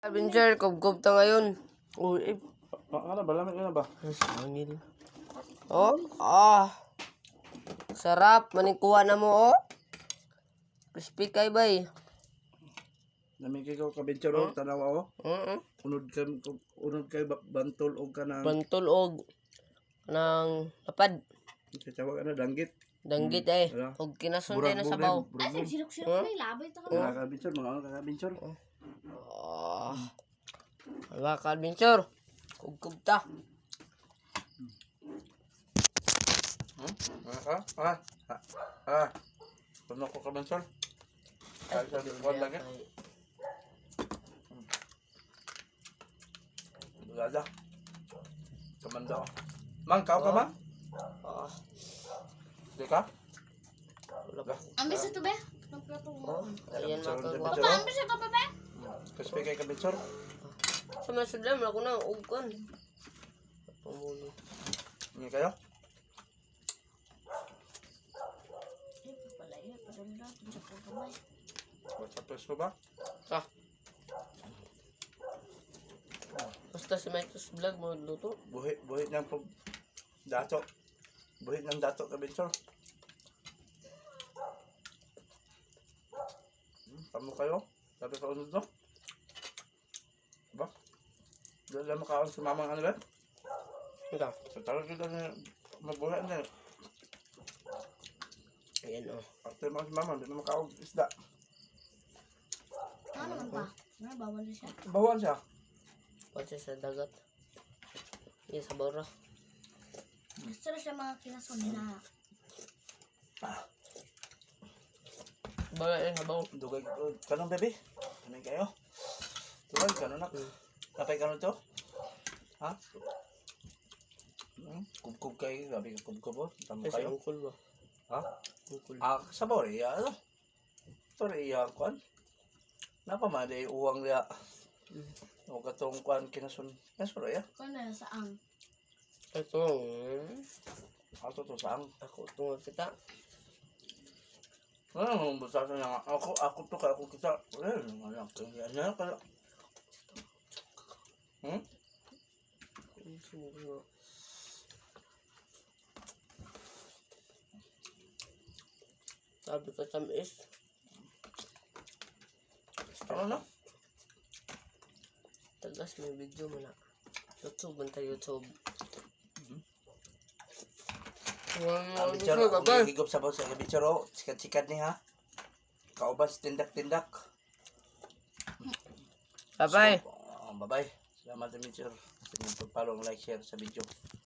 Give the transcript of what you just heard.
Avenger, kubkob ta ngayon. Uy, Ano ba? Lamig na ba? sangil. Oh, sarap. Maningkuha na mo, oh. Crispy kay bay. Lamig ko kabintsyo ro, tanawa o. Unod kay bantol o ka ng... Bantol og ng lapad. Sasawa ka na, danggit. Danggit Wala. Og kinason din na sabaw. Burag-burag. Sirok-sirok na yung labay ito ka. Mga kabintsyo, mga ano ka kabintsyo. Wala ka, Adventure. Kubkob ta. Puno ko kabintsyo. Kaya sa buwan lang yan. Bulada. Kamanda o. Mang, kao ka mang? Di ka? Wala ka. Ambis ito be? Nagplato mo. Ayan mga Papa, ambis ito be be? Crispy kay kabintsyo. Sa mga sudlam, wala ko na ugkan. Pamuli. Hindi kayo? Eh, papalaya. Padala. Pinsa ko kamay. Sa peso ba? Basta si Michael's vlog mo luto. Buhit ng dato. Buhit ng dato kabintsyo. Tamo kayo? Sabi ka unod no? Ba? Doon lang makaon sa mamang ano ba? Ito. Sa tawag kita na mabuhay na. Ayan o. After mga si mama, hindi na makaon isda. Ano naman pa? Ano, bawal na siya. Bawal siya. Pati sa dagat. Iya sa bawra. Gusto na siya mga kinason na. Bawra eh, habaw. Dugay, kanong bebe? Kanong kayo? Dugay, kanong nak? Kapay kanong to? Ha? Kubkub kayo, sabi ka kubkub o? Tamo Kasi kayo? ungkol ba? Ha? Ungkol. Sa Borea, ano? Borea, kwan? Napamaday uwang niya. O katong kwan kinasun. Kinasun ya? Kung na saang. Ito. Ato to saan? Ako tungod kita. Ano mo basta na ako to kaya ako kita. Ano kaya kaya. Sabi ka tamis. Ano na? Tagas may video mo na. YouTube, banta YouTube. Bicharo, higop sa baw sa bicharo. Sikat-sikat ni ha. Kaubas tindak-tindak. Bye-bye. Bye-bye. Salamat sa bicharo. Pagpalong like share sa video.